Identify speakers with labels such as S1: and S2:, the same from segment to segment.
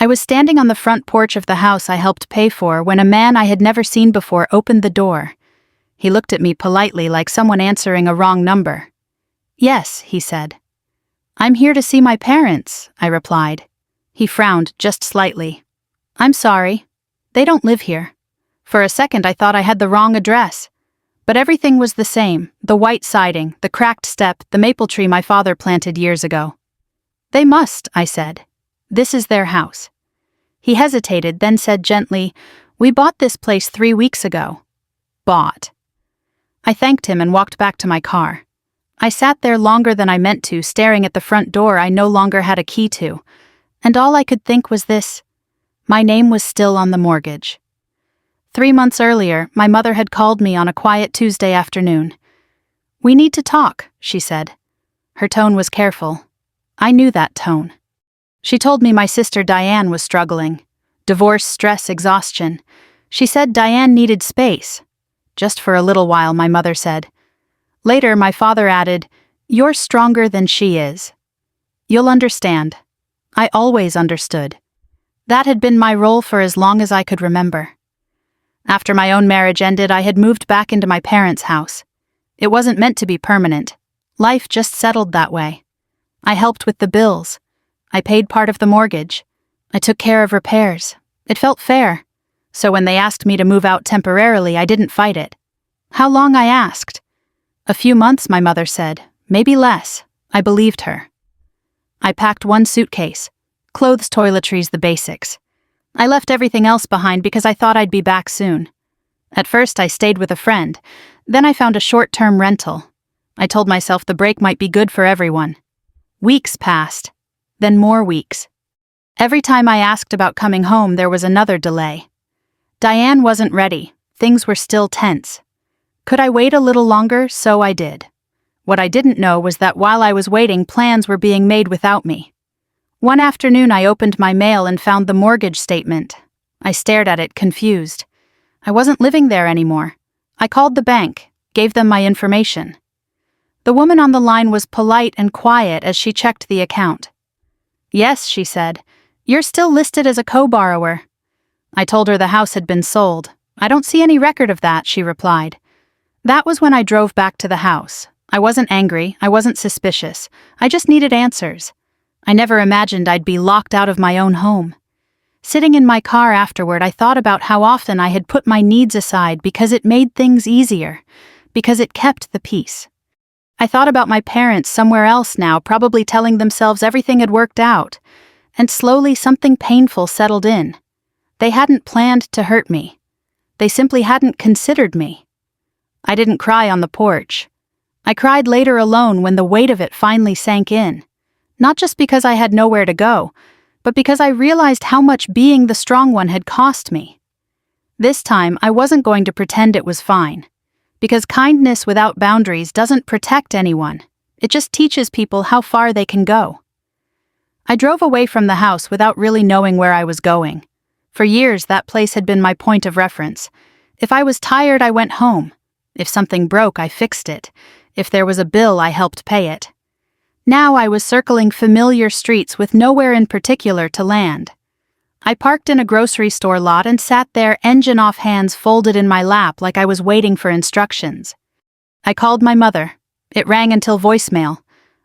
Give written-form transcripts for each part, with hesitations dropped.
S1: I was standing on the front porch of the house I helped pay for when a man I had never seen before opened the door. He looked at me politely like someone answering a wrong number. "Yes," he said. "I'm here to see my parents," I replied. He frowned just slightly. "I'm sorry. They don't live here." For a second I thought I had the wrong address. But everything was the same, the white siding, the cracked step, the maple tree my father planted years ago. "They must," I said. "This is their house." He hesitated, then said gently, "We bought this place 3 weeks ago." Bought. I thanked him and walked back to my car. I sat there longer than I meant to, staring at the front door I no longer had a key to. And all I could think was this: my name was still on the mortgage. 3 months earlier, my mother had called me on a quiet Tuesday afternoon. "We need to talk," she said. Her tone was careful. I knew that tone. She told me my sister Diane was struggling. Divorce, stress, exhaustion. She said Diane needed space. "Just for a little while," my mother said. Later, my father added, "You're stronger than she is." You'll understand. I always understood. That had been my role for as long as I could remember. After my own marriage ended, I had moved back into my parents' house. It wasn't meant to be permanent. Life just settled that way. I helped with the bills. I paid part of the mortgage. I took care of repairs. It felt fair. So when they asked me to move out temporarily, I didn't fight it. How long, I asked. "A few months," my mother said. "Maybe less." I believed her. I packed 1 suitcase. Clothes, toiletries, the basics. I left everything else behind because I thought I'd be back soon. At first I stayed with a friend. Then I found a short-term rental. I told myself the break might be good for everyone. Weeks passed. Then more weeks. Every time I asked about coming home, there was another delay. Diane wasn't ready. Things were still tense. Could I wait a little longer? So I did. What I didn't know was that while I was waiting, plans were being made without me. One afternoon I opened my mail and found the mortgage statement. I stared at it, confused. I wasn't living there anymore. I called the bank, gave them my information. The woman on the line was polite and quiet as she checked the account. "Yes," she said, "you're still listed as a co-borrower." I told her the house had been sold. "I don't see any record of that," she replied. That was when I drove back to the house. I wasn't angry, I wasn't suspicious. I just needed answers. I never imagined I'd be locked out of my own home. Sitting in my car afterward, I thought about how often I had put my needs aside because it made things easier, because it kept the peace. I thought about my parents somewhere else now, probably telling themselves everything had worked out, and slowly something painful settled in. They hadn't planned to hurt me. They simply hadn't considered me. I didn't cry on the porch. I cried later alone when the weight of it finally sank in. Not just because I had nowhere to go, but because I realized how much being the strong one had cost me. This time, I wasn't going to pretend it was fine. Because kindness without boundaries doesn't protect anyone. It just teaches people how far they can go. I drove away from the house without really knowing where I was going. For years, that place had been my point of reference. If I was tired, I went home. If something broke, I fixed it. If there was a bill, I helped pay it. Now I was circling familiar streets with nowhere in particular to land. I parked in a grocery store lot and sat there, engine off, hands folded in my lap like I was waiting for instructions. I called my mother. It rang until voicemail.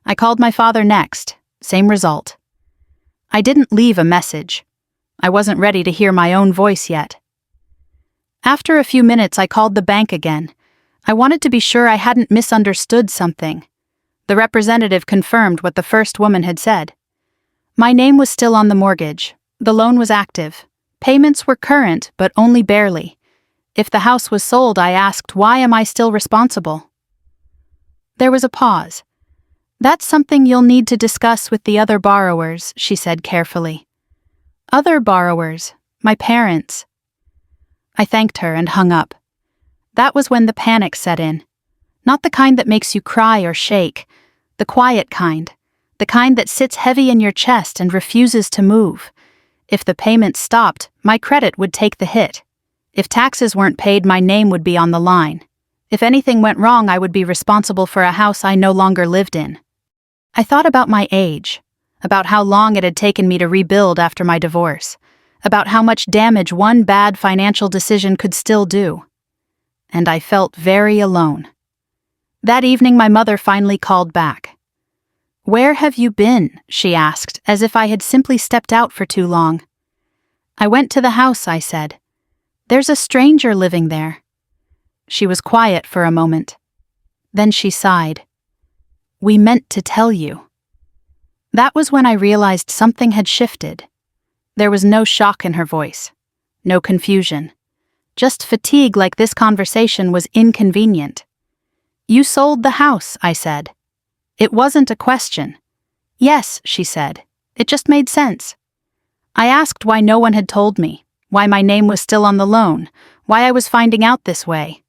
S1: I called my father next. Same result. I didn't leave a message. I wasn't ready to hear my own voice yet. After a few minutes, I called the bank again. I wanted to be sure I hadn't misunderstood something. The representative confirmed what the first woman had said. My name was still on the mortgage. The loan was active. Payments were current, but only barely. If the house was sold, I asked, why am I still responsible? There was a pause. That's something you'll need to discuss with the other borrowers, she said carefully. Other borrowers, my parents. I thanked her and hung up. That was when the panic set in. Not the kind that makes you cry or shake, the quiet kind, the kind that sits heavy in your chest and refuses to move. If the payments stopped, my credit would take the hit. If taxes weren't paid, my name would be on the line. If anything went wrong, I would be responsible for a house I no longer lived in. I thought about my age. about how long it had taken me to rebuild after my divorce, about how much damage one bad financial decision could still do. And I felt very alone. That evening, my mother finally called back. "Where have you been?" she asked, as if I had simply stepped out for too long. "I went to the house," I said. "There's a stranger living there." She was quiet for a moment. Then she sighed. "We meant to tell you." That was when I realized something had shifted. There was no shock in her voice, no confusion, just fatigue like this conversation was inconvenient. "You sold the house," I said. It wasn't a question. "Yes," she said. It just made sense. I asked why no one had told me, why my name was still on the loan, why I was finding out this way.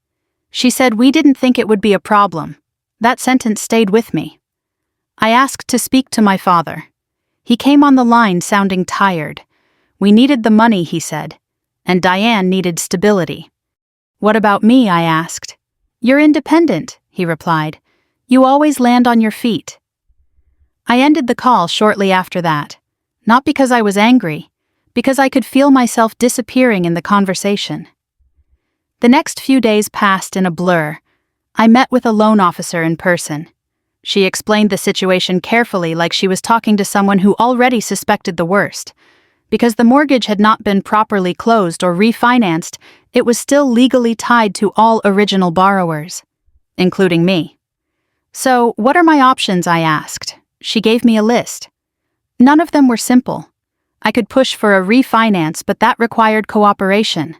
S1: She said we didn't think it would be a problem. That sentence stayed with me. I asked to speak to my father. He came on the line sounding tired. We needed the money, he said, and Diane needed stability. "What about me?" I asked. "You're independent," he replied. "You always land on your feet." I ended the call shortly after that, not because I was angry, because I could feel myself disappearing in the conversation. The next few days passed in a blur. I met with a loan officer in person. She explained the situation carefully, like she was talking to someone who already suspected the worst. Because the mortgage had not been properly closed or refinanced, it was still legally tied to all original borrowers, including me. "So, what are my options?" I asked. She gave me a list. None of them were simple. I could push for a refinance, but that required cooperation.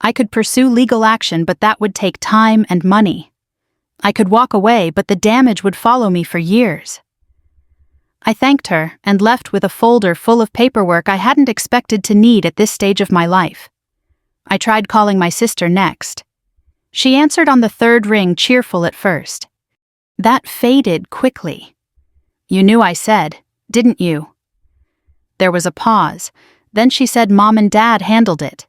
S1: I could pursue legal action, but that would take time and money. I could walk away, but the damage would follow me for years. I thanked her and left with a folder full of paperwork I hadn't expected to need at this stage of my life. I tried calling my sister next. She answered on the third ring, cheerful at first. That faded quickly. "You knew," I said, "didn't you?" There was a pause. Then she said Mom and Dad handled it.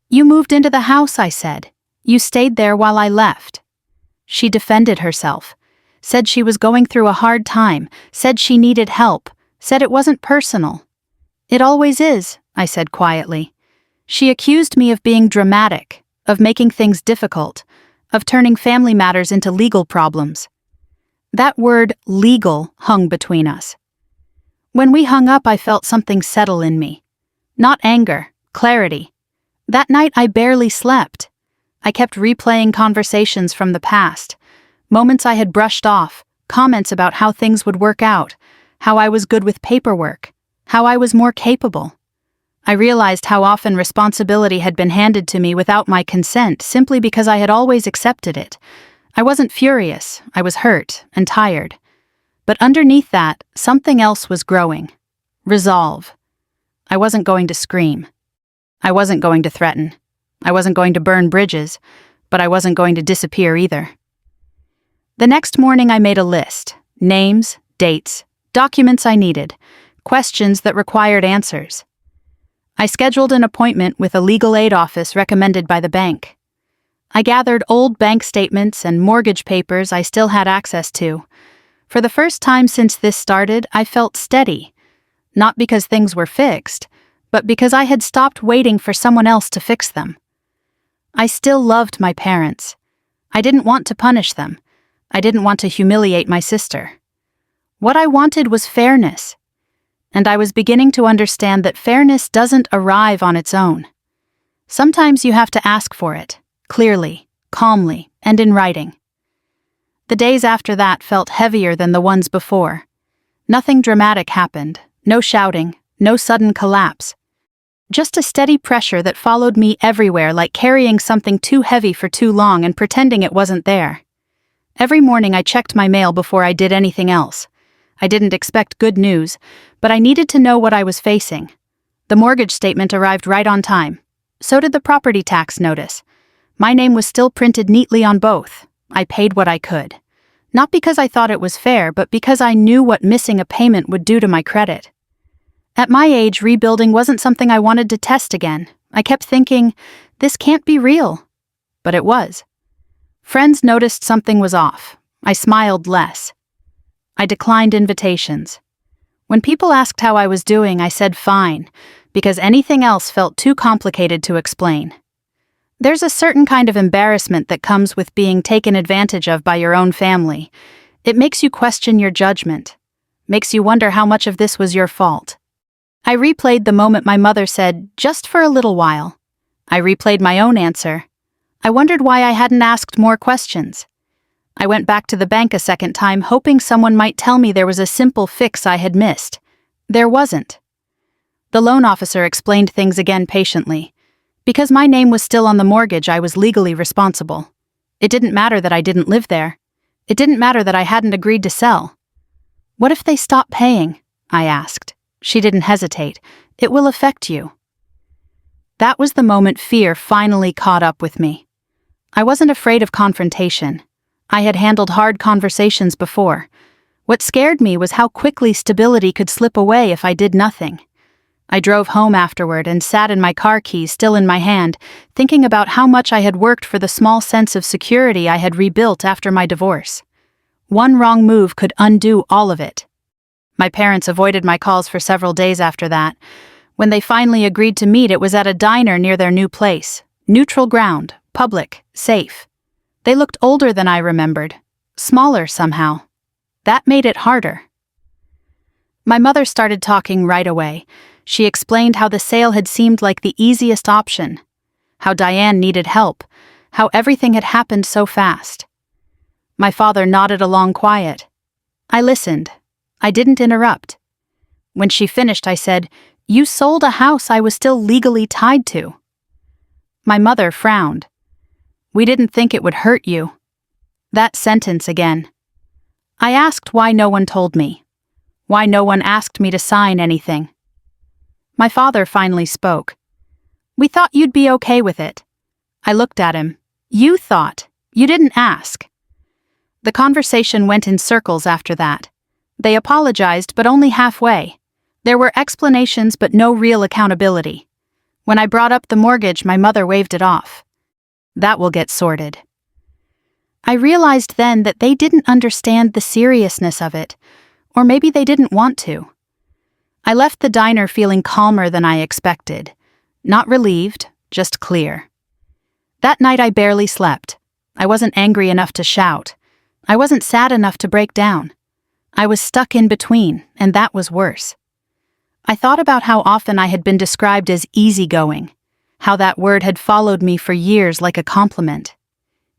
S1: "You moved into the house," I said. "You stayed there while I left." She defended herself, said she was going through a hard time, said she needed help, said it wasn't personal. "It always is," I said quietly. She accused me of being dramatic, of making things difficult, of turning family matters into legal problems. That word, legal, hung between us. When we hung up, I felt something settle in me. Not anger, clarity. That night I barely slept. I kept replaying conversations from the past, moments I had brushed off, comments about how things would work out, how I was good with paperwork, how I was more capable. I realized how often responsibility had been handed to me without my consent simply because I had always accepted it. I wasn't furious, I was hurt and tired. But underneath that, something else was growing. Resolve. I wasn't going to scream. I wasn't going to threaten. I wasn't going to burn bridges, but I wasn't going to disappear either. The next morning I made a list. Names, dates, documents I needed, questions that required answers. I scheduled an appointment with a legal aid office recommended by the bank. I gathered old bank statements and mortgage papers I still had access to. For the first time since this started, I felt steady. Not because things were fixed, but because I had stopped waiting for someone else to fix them. I still loved my parents. I didn't want to punish them. I didn't want to humiliate my sister. What I wanted was fairness. And I was beginning to understand that fairness doesn't arrive on its own. Sometimes you have to ask for it, clearly, calmly, and in writing. The days after that felt heavier than the ones before. Nothing dramatic happened, no shouting, no sudden collapse. Just a steady pressure that followed me everywhere, like carrying something too heavy for too long and pretending it wasn't there. Every morning I checked my mail before I did anything else. I didn't expect good news, but I needed to know what I was facing. The mortgage statement arrived right on time. So did the property tax notice. My name was still printed neatly on both. I paid what I could. Not because I thought it was fair, but because I knew what missing a payment would do to my credit. At my age, rebuilding wasn't something I wanted to test again. I kept thinking, this can't be real. But it was. Friends noticed something was off. I smiled less. I declined invitations. When people asked how I was doing, I said fine, because anything else felt too complicated to explain. There's a certain kind of embarrassment that comes with being taken advantage of by your own family. It makes you question your judgment, makes you wonder how much of this was your fault. I replayed the moment my mother said, "Just for a little while." I replayed my own answer. I wondered why I hadn't asked more questions. I went back to the bank a second time, hoping someone might tell me there was a simple fix I had missed. There wasn't. The loan officer explained things again patiently. Because my name was still on the mortgage, I was legally responsible. It didn't matter that I didn't live there. It didn't matter that I hadn't agreed to sell. "What if they stop paying?" I asked. She didn't hesitate. "It will affect you." That was the moment fear finally caught up with me. I wasn't afraid of confrontation. I had handled hard conversations before. What scared me was how quickly stability could slip away if I did nothing. I drove home afterward and sat in my car keys still in my hand, thinking about how much I had worked for the small sense of security I had rebuilt after my divorce. One wrong move could undo all of it. My parents avoided my calls for several days after that. When they finally agreed to meet, it was at a diner near their new place. Neutral ground, public, safe. They looked older than I remembered, smaller somehow. That made it harder. My mother started talking right away. She explained how the sale had seemed like the easiest option, how Diane needed help, how everything had happened so fast. My father nodded along quiet. I listened. I didn't interrupt. When she finished, I said, "You sold a house I was still legally tied to." My mother frowned. "We didn't think it would hurt you." That sentence again. I asked why no one told me. Why no one asked me to sign anything. My father finally spoke. "We thought you'd be okay with it." I looked at him. "You thought. You didn't ask." The conversation went in circles after that. They apologized, but only halfway. There were explanations, but no real accountability. When I brought up the mortgage, my mother waved it off. "That will get sorted." I realized then that they didn't understand the seriousness of it, or maybe they didn't want to. I left the diner feeling calmer than I expected. Not relieved, just clear. That night I barely slept. I wasn't angry enough to shout. I wasn't sad enough to break down. I was stuck in between, and that was worse. I thought about how often I had been described as easygoing, how that word had followed me for years like a compliment.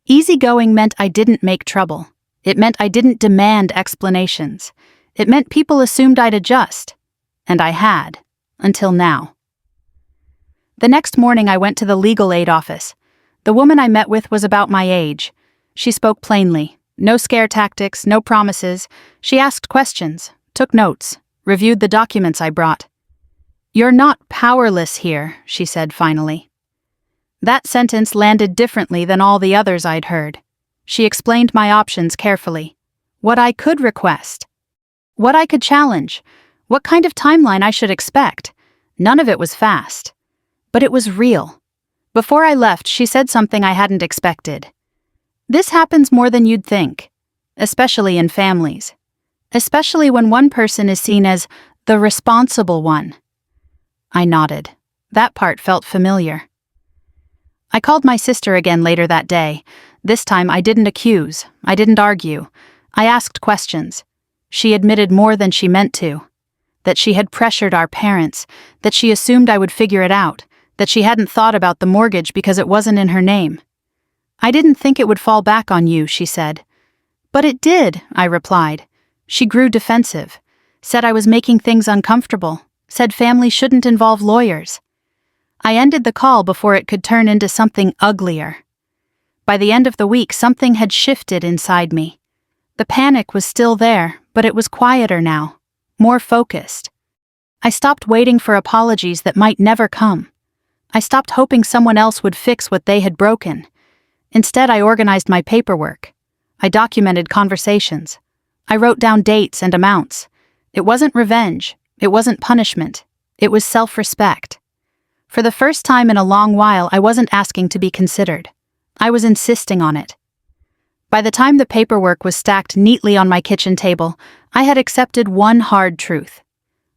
S1: Easygoing meant I didn't make trouble. It meant I didn't demand explanations. It meant people assumed I'd adjust. And I had, until now. The next morning I went to the legal aid office. The woman I met with was about my age. She spoke plainly. No scare tactics, no promises. She asked questions, took notes, reviewed the documents I brought. "You're not powerless here," she said finally. That sentence landed differently than all the others I'd heard. She explained my options carefully. What I could request. What I could challenge. What kind of timeline I should expect. None of it was fast. But it was real. Before I left, she said something I hadn't expected. "This happens more than you'd think, especially in families. Especially when one person is seen as the responsible one." I nodded. That part felt familiar. I called my sister again later that day. This time I didn't accuse. I didn't argue. I asked questions. She admitted more than she meant to. That she had pressured our parents, that she assumed I would figure it out, that she hadn't thought about the mortgage because it wasn't in her name. "I didn't think it would fall back on you," she said. "But it did," I replied. She grew defensive, said I was making things uncomfortable, said family shouldn't involve lawyers. I ended the call before it could turn into something uglier. By the end of the week, something had shifted inside me. The panic was still there, but it was quieter now. More focused. I stopped waiting for apologies that might never come. I stopped hoping someone else would fix what they had broken. Instead, I organized my paperwork. I documented conversations. I wrote down dates and amounts. It wasn't revenge. It wasn't punishment. It was self-respect. For the first time in a long while, I wasn't asking to be considered. I was insisting on it. By the time the paperwork was stacked neatly on my kitchen table, I had accepted one hard truth.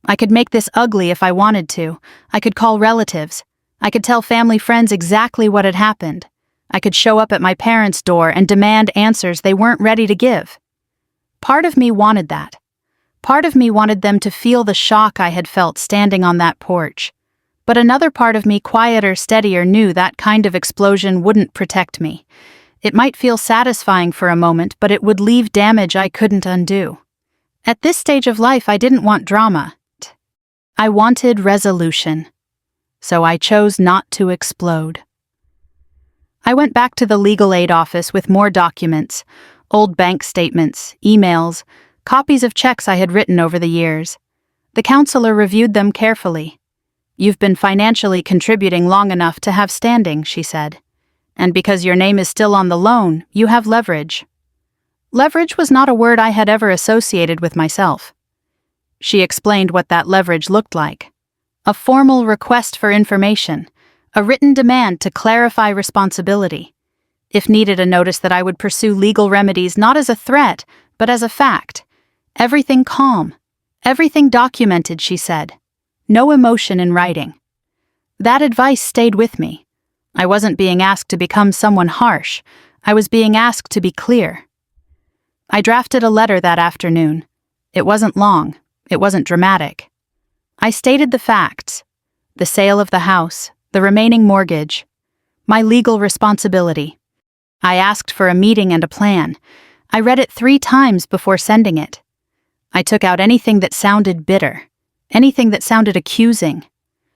S1: I could make this ugly if I wanted to. I could call relatives. I could tell family friends exactly what had happened. I could show up at my parents' door and demand answers they weren't ready to give. Part of me wanted that. Part of me wanted them to feel the shock I had felt standing on that porch. But another part of me, quieter, steadier, knew that kind of explosion wouldn't protect me. It might feel satisfying for a moment, but it would leave damage I couldn't undo. At this stage of life, I didn't want drama. I wanted resolution. So I chose not to explode. I went back to the legal aid office with more documents, old bank statements, emails, copies of checks I had written over the years. The counselor reviewed them carefully. "You've been financially contributing long enough to have standing," she said. "And because your name is still on the loan, you have leverage." Leverage was not a word I had ever associated with myself. She explained what that leverage looked like. A formal request for information, a written demand to clarify responsibility. If needed, a notice that I would pursue legal remedies not as a threat, but as a fact. Everything calm, everything documented, she said. No emotion in writing. That advice stayed with me. I wasn't being asked to become someone harsh. I was being asked to be clear. I drafted a letter that afternoon. It wasn't long. It wasn't dramatic. I stated the facts: the sale of the house, the remaining mortgage, my legal responsibility. I asked for a meeting and a plan. I read it 3 times before sending it. I took out anything that sounded bitter, anything that sounded accusing.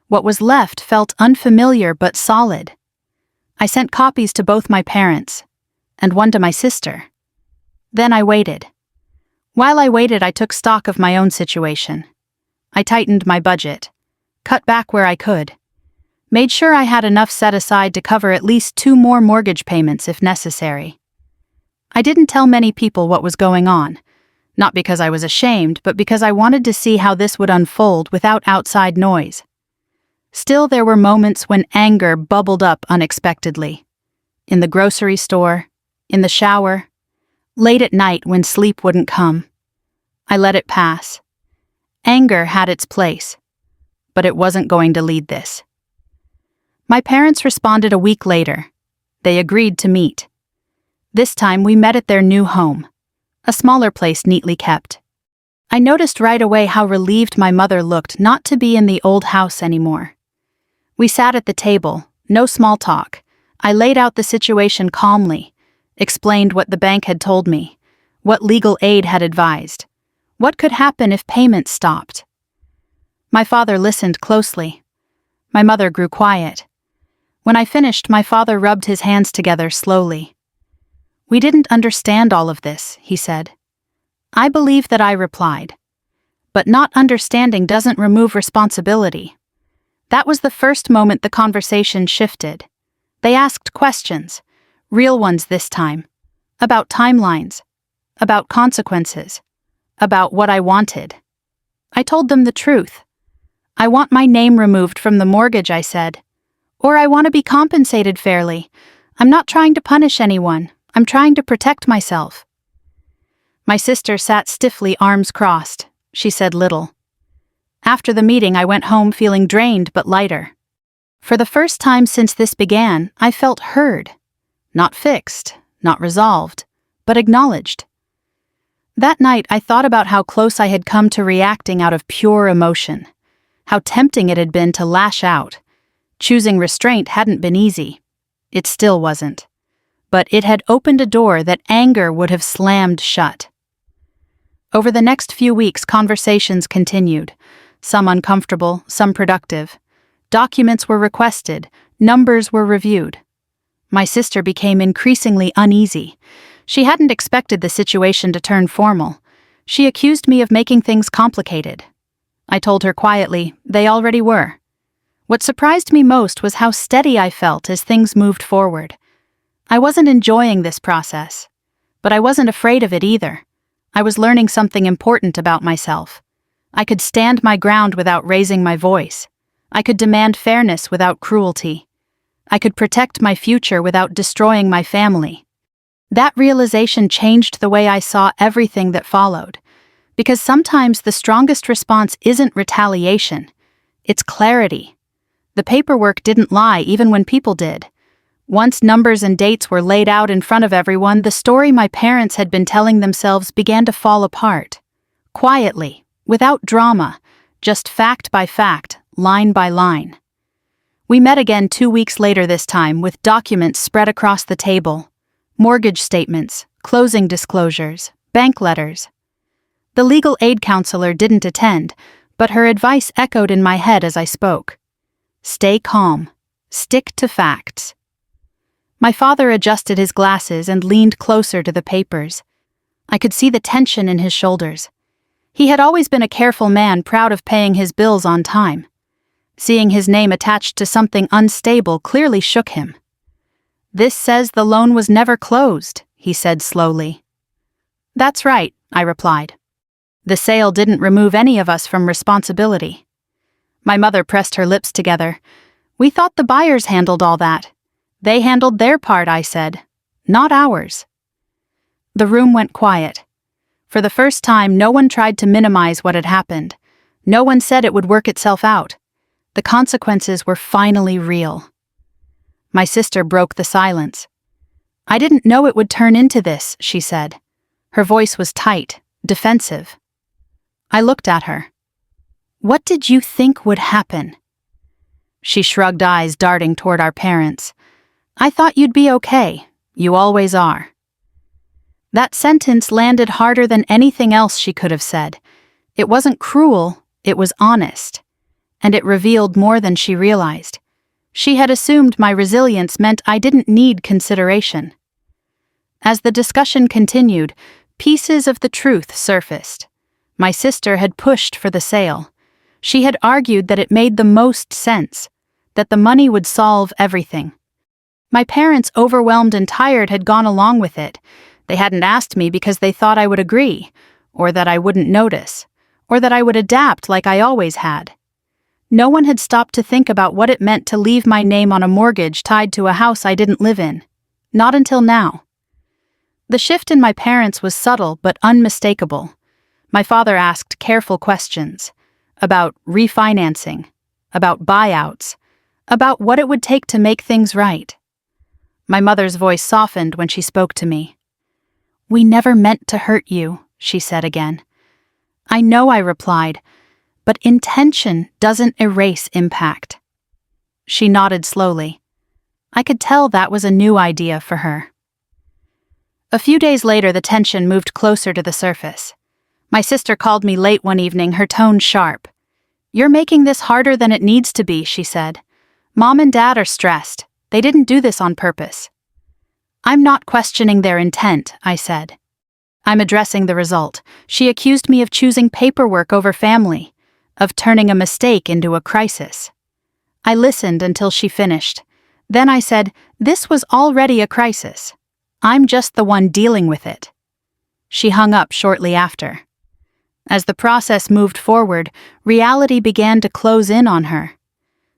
S1: What was left felt unfamiliar but solid. I sent copies to both my parents, and one to my sister. Then I waited. While I waited, I took stock of my own situation. I tightened my budget, cut back where I could, made sure I had enough set aside to cover at least 2 more mortgage payments if necessary. I didn't tell many people what was going on, not because I was ashamed, but because I wanted to see how this would unfold without outside noise. Still, there were moments when anger bubbled up unexpectedly. In the grocery store, in the shower, late at night when sleep wouldn't come. I let it pass. Anger had its place, but it wasn't going to lead this. My parents responded a week later. They agreed to meet. This time we met at their new home, a smaller place neatly kept. I noticed right away how relieved my mother looked not to be in the old house anymore. We sat at the table, no small talk. I laid out the situation calmly, explained what the bank had told me, what legal aid had advised, what could happen if payments stopped. My father listened closely. My mother grew quiet. When I finished, my father rubbed his hands together slowly. "We didn't understand all of this," he said. I believe that I replied. "But not understanding doesn't remove responsibility." That was the first moment the conversation shifted. They asked questions, real ones this time, about timelines, about consequences, about what I wanted. I told them the truth. "I want my name removed from the mortgage," I said. "Or I want to be compensated fairly. I'm not trying to punish anyone. I'm trying to protect myself." My sister sat stiffly, arms crossed. She said little. After the meeting, I went home feeling drained but lighter. For the first time since this began, I felt heard. Not fixed, not resolved, but acknowledged. That night, I thought about how close I had come to reacting out of pure emotion, how tempting it had been to lash out. Choosing restraint hadn't been easy. It still wasn't. But it had opened a door that anger would have slammed shut. Over the next few weeks, conversations continued, some uncomfortable, some productive. Documents were requested, numbers were reviewed. My sister became increasingly uneasy. She hadn't expected the situation to turn formal. She accused me of making things complicated. I told her quietly, they already were. What surprised me most was how steady I felt as things moved forward. I wasn't enjoying this process, but I wasn't afraid of it either. I was learning something important about myself. I could stand my ground without raising my voice. I could demand fairness without cruelty. I could protect my future without destroying my family. That realization changed the way I saw everything that followed, Because sometimes the strongest response isn't retaliation, it's clarity. The paperwork didn't lie even when people did. Once numbers and dates were laid out in front of everyone, the story my parents had been telling themselves began to fall apart. Quietly, without drama, just fact by fact, line by line. We met again 2 weeks later this time with documents spread across the table. Mortgage statements, closing disclosures, bank letters. The legal aid counselor didn't attend, but her advice echoed in my head as I spoke. Stay calm. Stick to facts. My father adjusted his glasses and leaned closer to the papers. I could see the tension in his shoulders. He had always been a careful man, proud of paying his bills on time. Seeing his name attached to something unstable clearly shook him. "This says the loan was never closed," he said slowly. "That's right," I replied. "The sale didn't remove any of us from responsibility." My mother pressed her lips together. "We thought the buyers handled all that." "They handled their part," I said. "Not ours." The room went quiet. For the first time, no one tried to minimize what had happened. No one said it would work itself out. The consequences were finally real. My sister broke the silence. "I didn't know it would turn into this," she said. Her voice was tight, defensive. I looked at her. "What did you think would happen?" She shrugged, eyes darting toward our parents. "I thought you'd be okay. You always are." That sentence landed harder than anything else she could have said. It wasn't cruel, it was honest. And it revealed more than she realized. She had assumed my resilience meant I didn't need consideration. As the discussion continued, pieces of the truth surfaced. My sister had pushed for the sale. She had argued that it made the most sense, that the money would solve everything. My parents, overwhelmed and tired, had gone along with it. They hadn't asked me because they thought I would agree, or that I wouldn't notice, or that I would adapt like I always had. No one had stopped to think about what it meant to leave my name on a mortgage tied to a house I didn't live in. Not until now. The shift in my parents was subtle but unmistakable. My father asked careful questions about refinancing, about buyouts, about what it would take to make things right. My mother's voice softened when she spoke to me. "We never meant to hurt you," she said again. "I know," I replied, "but intention doesn't erase impact." She nodded slowly. I could tell that was a new idea for her. A few days later, the tension moved closer to the surface. My sister called me late one evening, her tone sharp. "You're making this harder than it needs to be," she said. "Mom and Dad are stressed. They didn't do this on purpose." "I'm not questioning their intent," I said. "I'm addressing the result." She accused me of choosing paperwork over family, of turning a mistake into a crisis. I listened until she finished. Then I said, "This was already a crisis. I'm just the one dealing with it." She hung up shortly after. As the process moved forward, reality began to close in on her.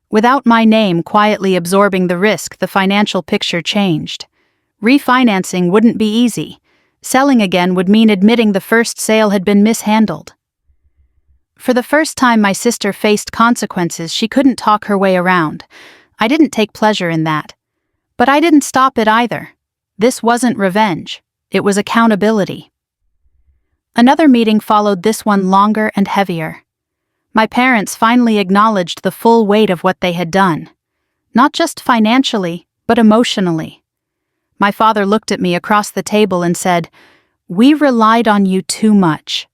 S1: Without my name quietly absorbing the risk, the financial picture changed. Refinancing wouldn't be easy. Selling again would mean admitting the first sale had been mishandled. For the first time, my sister faced consequences she couldn't talk her way around. I didn't take pleasure in that. But I didn't stop it either. This wasn't revenge. It was accountability. Another meeting followed, this one longer and heavier. My parents finally acknowledged the full weight of what they had done. Not just financially, but emotionally. My father looked at me across the table and said, "We relied on you too much."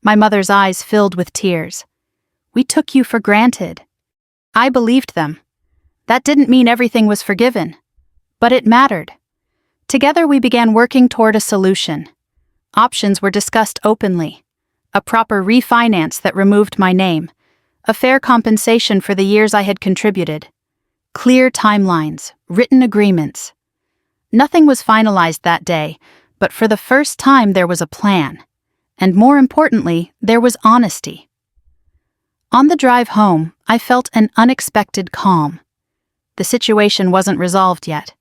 S1: My mother's eyes filled with tears. "We took you for granted." I believed them. That didn't mean everything was forgiven. But it mattered. Together we began working toward a solution. Options were discussed openly. A proper refinance that removed my name. A fair compensation for the years I had contributed. Clear timelines, written agreements. Nothing was finalized that day, but for the first time there was a plan. And more importantly, there was honesty. On the drive home, I felt an unexpected calm. The situation wasn't resolved yet.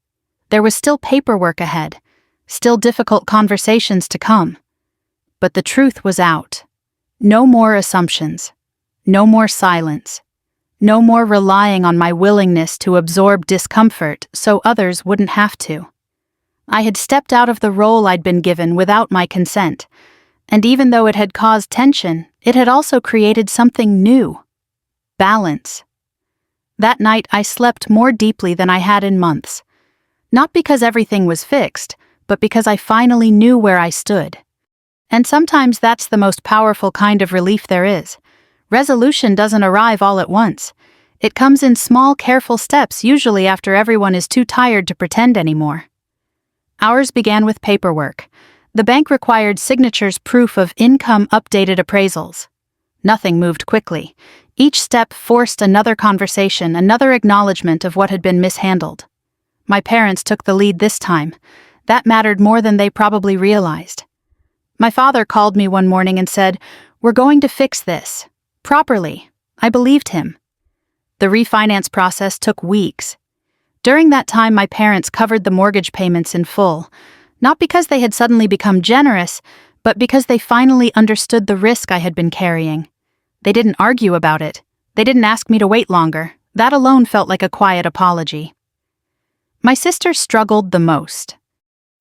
S1: There was still paperwork ahead, still difficult conversations to come. But the truth was out. No more assumptions. No more silence. No more relying on my willingness to absorb discomfort so others wouldn't have to. I had stepped out of the role I'd been given without my consent, and even though it had caused tension, it had also created something new. Balance. That night I slept more deeply than I had in months. Not because everything was fixed, but because I finally knew where I stood. And sometimes that's the most powerful kind of relief there is. Resolution doesn't arrive all at once. It comes in small, careful steps, usually after everyone is too tired to pretend anymore. Ours began with paperwork. The bank required signatures, proof of income, updated appraisals. Nothing moved quickly. Each step forced another conversation, another acknowledgement of what had been mishandled. My parents took the lead this time. That mattered more than they probably realized. My father called me one morning and said, "We're going to fix this. Properly." I believed him. The refinance process took weeks. During that time, my parents covered the mortgage payments in full, not because they had suddenly become generous, but because they finally understood the risk I had been carrying. They didn't argue about it. They didn't ask me to wait longer. That alone felt like a quiet apology. My sister struggled the most.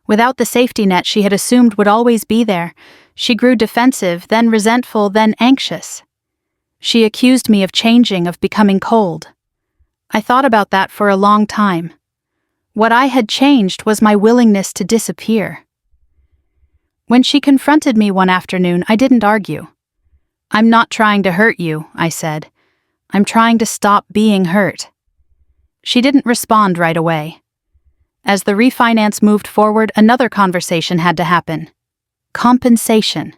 S1: Without the safety net she had assumed would always be there, she grew defensive, then resentful, then anxious. She accused me of changing, of becoming cold. I thought about that for a long time. What I had changed was my willingness to disappear. When she confronted me one afternoon, I didn't argue. "I'm not trying to hurt you," I said. "I'm trying to stop being hurt." She didn't respond right away. As the refinance moved forward, another conversation had to happen. Compensation.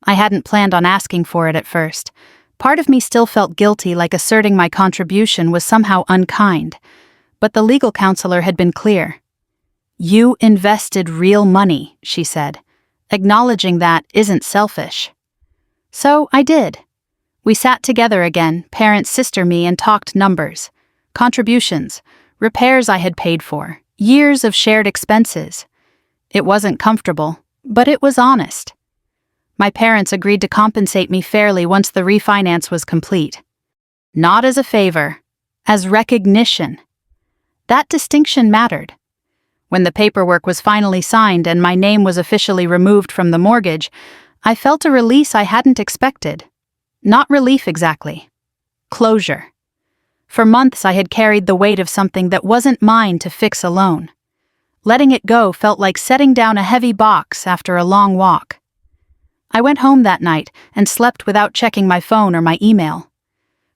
S1: I hadn't planned on asking for it at first. Part of me still felt guilty, like asserting my contribution was somehow unkind. But the legal counselor had been clear. "You invested real money," she said. "Acknowledging that isn't selfish." So I did. We sat together again, parent, sister, me, and talked numbers. Contributions, repairs I had paid for, years of shared expenses. It wasn't comfortable, but it was honest. My parents agreed to compensate me fairly once the refinance was complete. Not as a favor, as recognition. That distinction mattered. When the paperwork was finally signed and my name was officially removed from the mortgage, I felt a release I hadn't expected. Not relief exactly. Closure. For months I had carried the weight of something that wasn't mine to fix alone. Letting it go felt like setting down a heavy box after a long walk. I went home that night and slept without checking my phone or my email.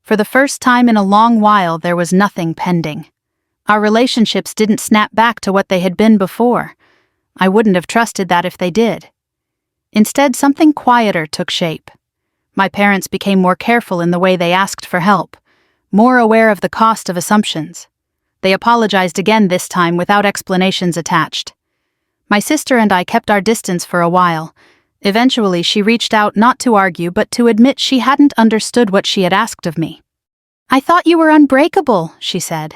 S1: For the first time in a long while, there was nothing pending. Our relationships didn't snap back to what they had been before. I wouldn't have trusted that if they did. Instead, something quieter took shape. My parents became more careful in the way they asked for help, more aware of the cost of assumptions. They apologized again this time without explanations attached. My sister and I kept our distance for a while. Eventually, she reached out not to argue but to admit she hadn't understood what she had asked of me. "I thought you were unbreakable," she said.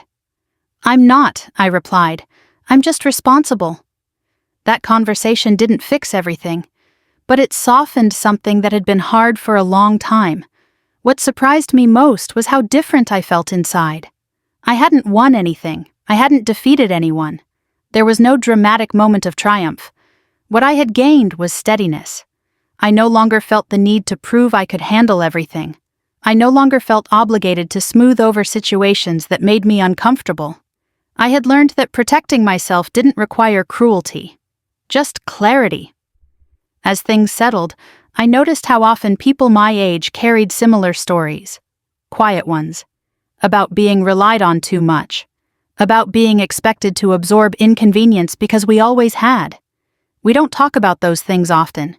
S1: "I'm not," I replied. "I'm just responsible." That conversation didn't fix everything, but it softened something that had been hard for a long time. What surprised me most was how different I felt inside. I hadn't won anything. I hadn't defeated anyone. There was no dramatic moment of triumph. What I had gained was steadiness. I no longer felt the need to prove I could handle everything. I no longer felt obligated to smooth over situations that made me uncomfortable. I had learned that protecting myself didn't require cruelty, just clarity. As things settled, I noticed how often people my age carried similar stories. Quiet ones. About being relied on too much. About being expected to absorb inconvenience because we always had. We don't talk about those things often.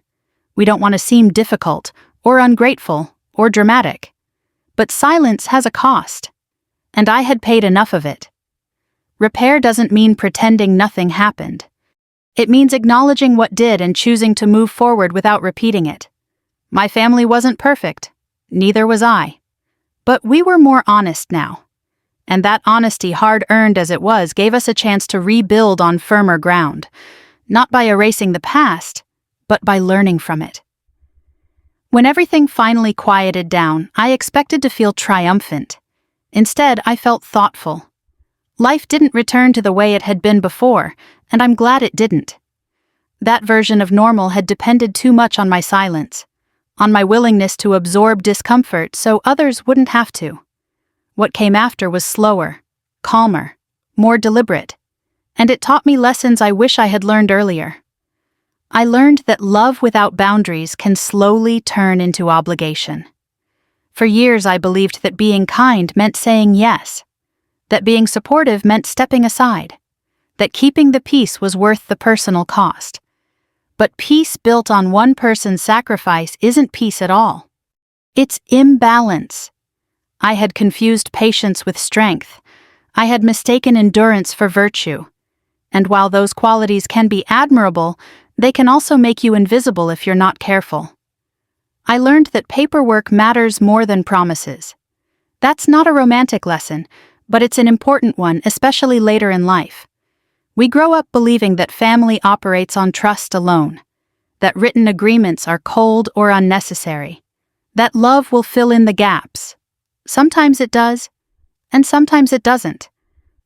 S1: We don't want to seem difficult, or ungrateful, or dramatic. But silence has a cost. And I had paid enough of it. Repair doesn't mean pretending nothing happened. It means acknowledging what did and choosing to move forward without repeating it. My family wasn't perfect. Neither was I. But we were more honest now. And that honesty, hard-earned as it was, gave us a chance to rebuild on firmer ground. Not by erasing the past, but by learning from it. When everything finally quieted down, I expected to feel triumphant. Instead, I felt thoughtful. Life didn't return to the way it had been before, and I'm glad it didn't. That version of normal had depended too much on my silence, on my willingness to absorb discomfort so others wouldn't have to. What came after was slower, calmer, more deliberate, and it taught me lessons I wish I had learned earlier. I learned that love without boundaries can slowly turn into obligation. For years I believed that being kind meant saying yes, that being supportive meant stepping aside, that keeping the peace was worth the personal cost. But peace built on one person's sacrifice isn't peace at all. It's imbalance. I had confused patience with strength. I had mistaken endurance for virtue. And while those qualities can be admirable, they can also make you invisible if you're not careful. I learned that paperwork matters more than promises. That's not a romantic lesson, but it's an important one, especially later in life. We grow up believing that family operates on trust alone, that written agreements are cold or unnecessary, that love will fill in the gaps. Sometimes it does, and sometimes it doesn't.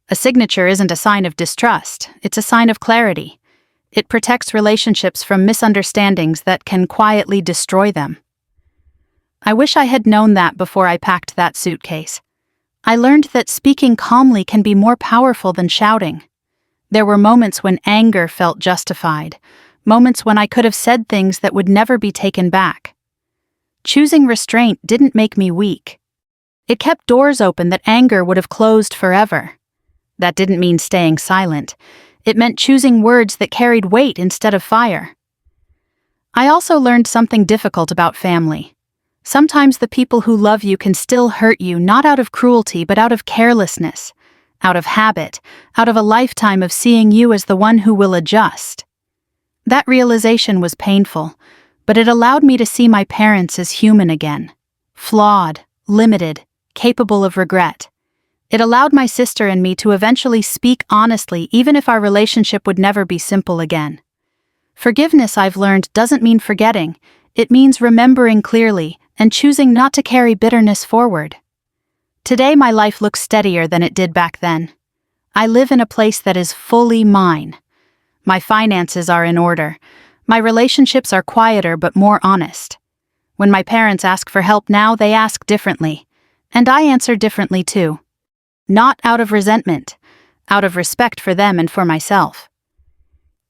S1: A signature isn't a sign of distrust, it's a sign of clarity. It protects relationships from misunderstandings that can quietly destroy them. I wish I had known that before I packed that suitcase. I learned that speaking calmly can be more powerful than shouting. There were moments when anger felt justified, moments when I could have said things that would never be taken back. Choosing restraint didn't make me weak. It kept doors open that anger would have closed forever. That didn't mean staying silent. It meant choosing words that carried weight instead of fire. I also learned something difficult about family. Sometimes the people who love you can still hurt you, not out of cruelty, but out of carelessness, out of habit, out of a lifetime of seeing you as the one who will adjust. That realization was painful, but it allowed me to see my parents as human again, flawed, limited, capable of regret. It allowed my sister and me to eventually speak honestly, even if our relationship would never be simple again. Forgiveness, I've learned, doesn't mean forgetting. It means remembering clearly and choosing not to carry bitterness forward. Today my life looks steadier than it did back then. I live in a place that is fully mine. My finances are in order. My relationships are quieter but more honest. When my parents ask for help now, they ask differently. And I answer differently too. Not out of resentment, out of respect for them and for myself.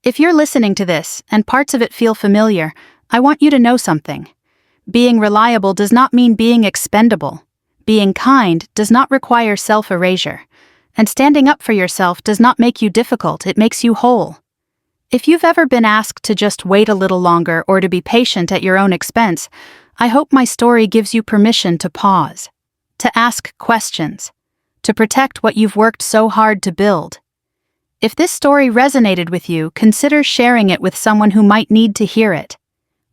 S1: If you're listening to this and parts of it feel familiar, I want you to know something. Being reliable does not mean being expendable. Being kind does not require self-erasure. And standing up for yourself does not make you difficult, it makes you whole. If you've ever been asked to just wait a little longer or to be patient at your own expense, I hope my story gives you permission to pause, to ask questions, to protect what you've worked so hard to build. If this story resonated with you, consider sharing it with someone who might need to hear it.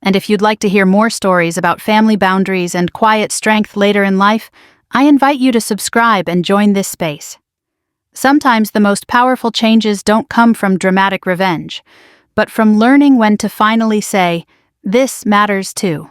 S1: And if you'd like to hear more stories about family boundaries and quiet strength later in life, I invite you to subscribe and join this space. Sometimes the most powerful changes don't come from dramatic revenge, but from learning when to finally say, "This matters too."